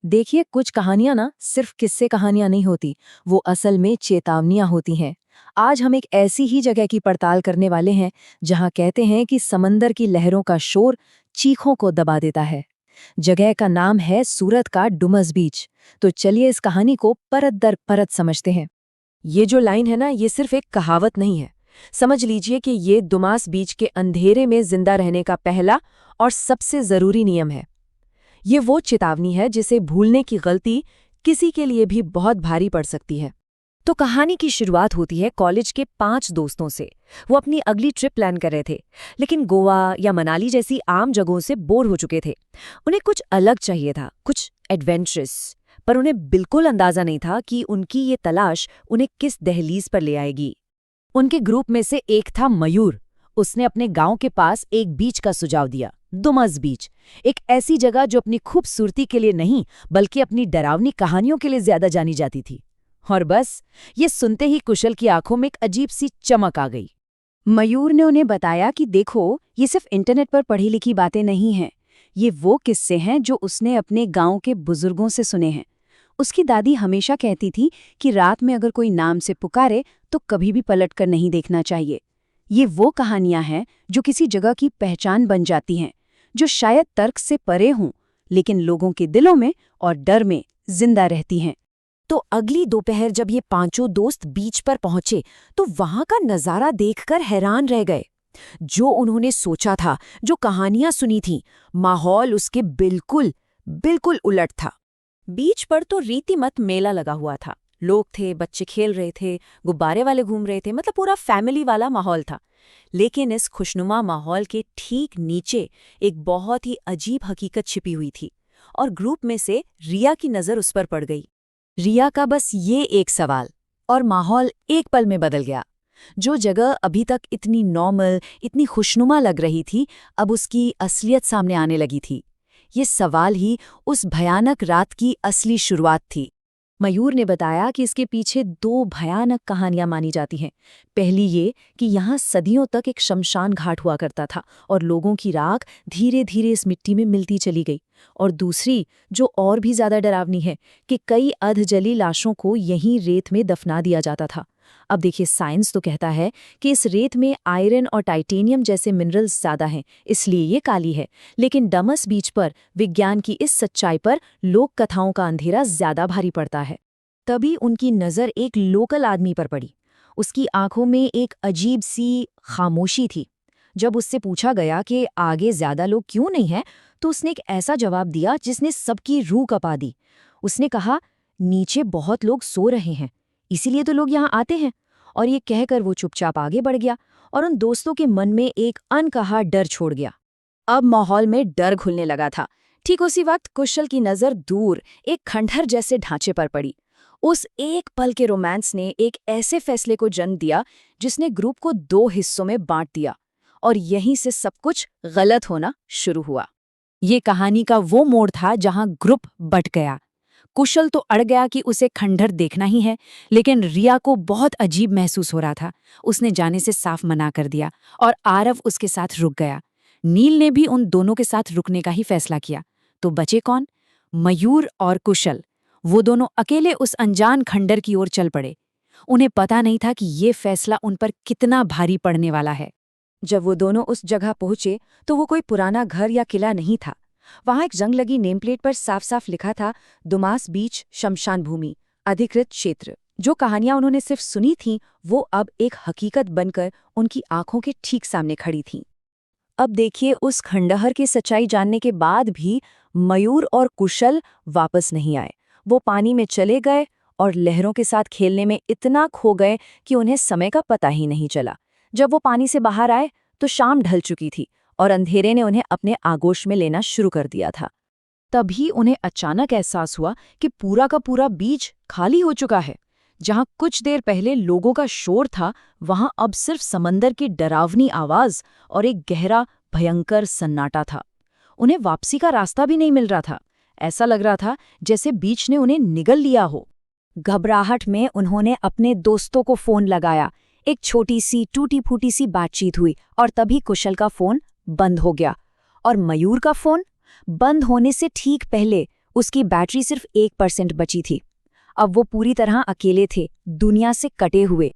देखिए, कुछ कहानियां ना सिर्फ किस्से कहानियां नहीं होती, वो असल में चेतावनियां होती हैं। आज हम एक ऐसी ही जगह की पड़ताल करने वाले हैं जहां कहते हैं कि समंदर की लहरों का शोर चीखों को दबा देता है। जगह का नाम है सूरत का डुमस बीच। तो चलिए इस कहानी को परत दर परत समझते हैं। ये जो लाइन है ना, ये सिर्फ एक कहावत नहीं है। समझ लीजिए कि ये दुमास बीच के अंधेरे में जिंदा रहने का पहला और सबसे जरूरी नियम है। ये वो चेतावनी है जिसे भूलने की गलती किसी के लिए भी बहुत भारी पड़ सकती है। तो कहानी की शुरुआत होती है कॉलेज के 5 दोस्तों से। वो अपनी अगली ट्रिप प्लान कर रहे थे, लेकिन गोवा या मनाली जैसी आम जगहों से बोर हो चुके थे। उन्हें कुछ अलग चाहिए था, कुछ एडवेंचरस। पर उन्हें बिल्कुल अंदाजा नहीं था कि उनकी ये तलाश उन्हें किस दहलीज पर ले आएगी। उनके ग्रुप में से एक था मयूर। उसने अपने गांव के पास एक बीच का सुझाव दिया, दुमस बीच। एक ऐसी जगह जो अपनी खूबसूरती के लिए नहीं, बल्कि अपनी डरावनी कहानियों के लिए ज्यादा जानी जाती थी। और बस, ये सुनते ही कुशल की आंखों में एक अजीब सी चमक आ गई। मयूर ने उन्हें बताया कि देखो, ये सिर्फ इंटरनेट पर पढ़ी लिखी बातें नहीं हैं। ये वो किस्से हैं जो उसने अपने गांव के बुजुर्गों से सुने हैं। उसकी दादी हमेशा कहती थी कि रात में अगर कोई नाम से पुकारे तो कभी भी पलट कर नहीं देखना चाहिए। ये वो कहानियां हैं जो किसी जगह की पहचान बन जाती हैं, जो शायद तर्क से परे हों, लेकिन लोगों के दिलों में और डर में जिंदा रहती हैं। तो अगली दोपहर जब ये पांचों दोस्त बीच पर पहुंचे, तो वहां का नजारा देखकर हैरान रह गए। जो उन्होंने सोचा था, जो कहानियां सुनी थीं, माहौल उसके बिल्कुल बिल्कुल उलट था। बीच पर तो रीतिमत मेला लगा हुआ था। लोग थे, बच्चे खेल रहे थे, गुब्बारे वाले घूम रहे थे, मतलब पूरा फैमिली वाला माहौल था। लेकिन इस खुशनुमा माहौल के ठीक नीचे एक बहुत ही अजीब हकीकत छिपी हुई थी, और ग्रुप में से रिया की नज़र उस पर पड़ गई। रिया का बस ये एक सवाल, और माहौल एक पल में बदल गया। जो जगह अभी तक इतनी नॉर्मल, इतनी खुशनुमा लग रही थी, अब उसकी असलियत सामने आने लगी थी। ये सवाल ही उस भयानक रात की असली शुरुआत थी। मयूर ने बताया कि इसके पीछे 2 भयानक कहानियां मानी जाती हैं। पहली ये कि यहाँ सदियों तक एक शमशान घाट हुआ करता था और लोगों की राख धीरे धीरे इस मिट्टी में मिलती चली गई। और दूसरी, जो और भी ज्यादा डरावनी है, कि कई अधजली लाशों को यहीं रेत में दफना दिया जाता था। अब देखिए, साइंस तो कहता है कि इस रेत में आयरन और टाइटेनियम जैसे मिनरल्स ज्यादा हैं, इसलिए ये काली है। लेकिन डमस बीच पर विज्ञान की इस सच्चाई पर लोक कथाओं का अंधेरा ज्यादा भारी पड़ता है। तभी उनकी नज़र एक लोकल आदमी पर पड़ी। उसकी आंखों में एक अजीब सी खामोशी थी। जब उससे पूछा गया कि आगे ज्यादा लोग क्यों नहीं हैं, तो उसने एक ऐसा जवाब दिया जिसने सबकी रूह कपा दी। उसने कहा, नीचे बहुत लोग सो रहे हैं, इसीलिए तो लोग यहाँ आते हैं। और ये कहकर वो चुपचाप आगे बढ़ गया, और उन दोस्तों के मन में एक अनकहा डर छोड़ गया। अब माहौल में डर घुलने लगा था। ठीक उसी वक्त कुशल की नज़र दूर एक खंडहर जैसे ढांचे पर पड़ी। उस एक पल के रोमांस ने एक ऐसे फैसले को जन्म दिया जिसने ग्रुप को 2 हिस्सों में बांट दिया, और यहीं से सब कुछ गलत होना शुरू हुआ। ये कहानी का वो मोड़ था जहां ग्रुप बट गया। कुशल तो अड़ गया कि उसे खंडहर देखना ही है, लेकिन रिया को बहुत अजीब महसूस हो रहा था। उसने जाने से साफ मना कर दिया, और आरव उसके साथ रुक गया। नील ने भी उन दोनों के साथ रुकने का ही फैसला किया। तो बचे कौन? मयूर और कुशल। वो दोनों अकेले उस अनजान खंडर की ओर चल पड़े। उन्हें पता नहीं था कि ये फैसला उन पर कितना भारी पड़ने वाला है। जब वो दोनों उस जगह पहुंचे, तो वो कोई पुराना घर या किला नहीं था। वहां एक जंग लगी नेम प्लेट पर साफ साफ लिखा था, दुमास बीच शमशान भूमि, अधिकृत क्षेत्र। जो कहानियां उन्होंने सिर्फ सुनी थीं, वो अब एक हकीकत बनकर उनकी आंखों के ठीक सामने खड़ी थीं। अब देखिए, उस खंडहर की सच्चाई जानने के बाद भी मयूर और कुशल वापस नहीं आए। वो पानी में चले गए और लहरों के साथ खेलने में इतना खो गए कि उन्हें समय का पता ही नहीं चला। जब वो पानी से बाहर आए, तो शाम ढल चुकी थी और अंधेरे ने उन्हें अपने आगोश में लेना शुरू कर दिया था। तभी उन्हें अचानक एहसास हुआ कि पूरा का पूरा बीच खाली हो चुका है। जहां कुछ देर पहले लोगों का शोर था, वहां अब सिर्फ समंदर की डरावनी आवाज और एक गहरा भयंकर सन्नाटा था। उन्हें वापसी का रास्ता भी नहीं मिल रहा था। ऐसा लग रहा था जैसे बीच ने उन्हें निगल लिया हो। घबराहट में उन्होंने अपने दोस्तों को फोन लगाया। एक छोटी सी टूटी फूटी सी बातचीत हुई, और तभी कुशल का फोन बंद हो गया। और मयूर का फोन बंद होने से ठीक पहले उसकी बैटरी सिर्फ 1% बची थी। अब वो पूरी तरह अकेले थे, दुनिया से कटे हुए।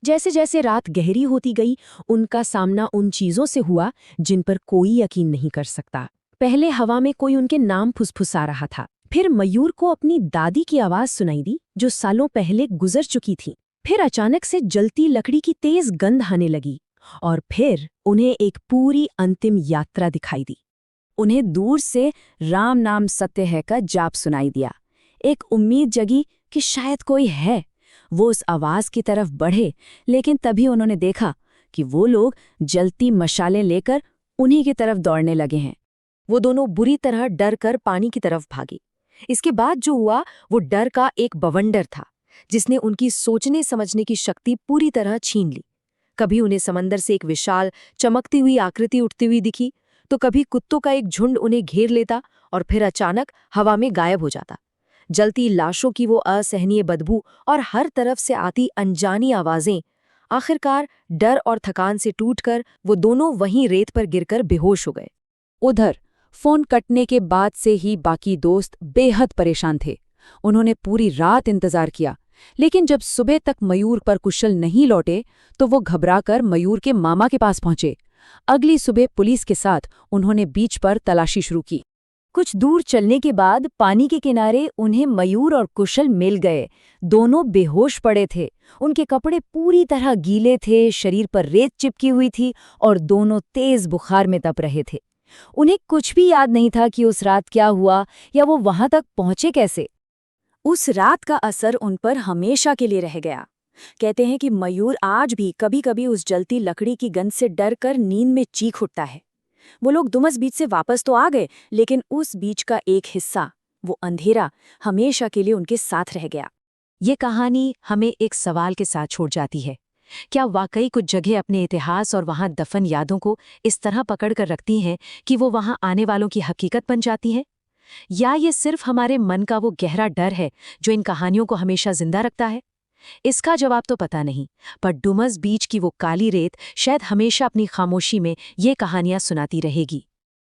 जैसे जैसे रात गहरी होती गई, उनका सामना उन चीजों से हुआ जिन पर कोई यकीन नहीं कर सकता। पहले हवा में कोई उनके नाम फुसफुसा रहा था। फिर मयूर को अपनी दादी की आवाज सुनाई दी, जो सालों पहले गुजर चुकी थी। फिर अचानक से जलती लकड़ी की तेज गंध आने लगी, और फिर उन्हें एक पूरी अंतिम यात्रा दिखाई दी। उन्हें दूर से राम नाम सत्य है का जाप सुनाई दिया। एक उम्मीद जगी कि शायद कोई है। वो उस आवाज की तरफ बढ़े, लेकिन तभी उन्होंने देखा कि वो लोग जलती मशालें लेकर उन्हीं की तरफ दौड़ने लगे हैं। वो दोनों बुरी तरह डर कर पानी की तरफ भागी। इसके बाद जो हुआ वो डर का एक बवंडर था, जिसने उनकी सोचने समझने की शक्ति पूरी तरह छीन ली। कभी उन्हें समंदर से एक विशाल चमकती हुई आकृति उठती हुई दिखी, तो कभी कुत्तों का एक झुंड उन्हें घेर लेता और फिर अचानक हवा में गायब हो जाता। जलती लाशों की वो असहनीय बदबू और हर तरफ से आती अनजानी आवाजें, आखिरकार डर और थकान से टूटकर वो दोनों वहीं रेत पर गिरकर बेहोश हो गए। उधर फोन कटने के बाद से ही बाकी दोस्त बेहद परेशान थे। उन्होंने पूरी रात इंतजार किया, लेकिन जब सुबह तक मयूर पर कुशल नहीं लौटे तो वो घबराकर मयूर के मामा के पास पहुंचे। अगली सुबह पुलिस के साथ उन्होंने बीच पर तलाशी शुरू की। कुछ दूर चलने के बाद पानी के किनारे उन्हें मयूर और कुशल मिल गए। दोनों बेहोश पड़े थे, उनके कपड़े पूरी तरह गीले थे, शरीर पर रेत चिपकी हुई थी और दोनों तेज बुखार में तप रहे थे। उन्हें कुछ भी याद नहीं था कि उस रात क्या हुआ या वो वहां तक पहुंचे कैसे। उस रात का असर उन पर हमेशा के लिए रह गया। कहते हैं कि मयूर आज भी कभी-कभी उस जलती लकड़ी की गंध से डर कर नींद में चीख उठता है। वो लोग दुमस बीच से वापस तो आ गए, लेकिन उस बीच का एक हिस्सा, वो अंधेरा, हमेशा के लिए उनके साथ रह गया। ये कहानी हमें एक सवाल के साथ छोड़ जाती है। क्या वाकई कुछ जगह अपने इतिहास और वहां दफन यादों को इस तरह पकड़ कर रखती हैं कि वो वहां आने वालों की हकीकत बन जाती हैं? या ये सिर्फ हमारे मन का वो गहरा डर है जो इन कहानियों को हमेशा जिंदा रखता है? इसका जवाब तो पता नहीं, पर डुमस बीच की वो काली रेत शायद हमेशा अपनी खामोशी में ये कहानियां सुनाती रहेगी।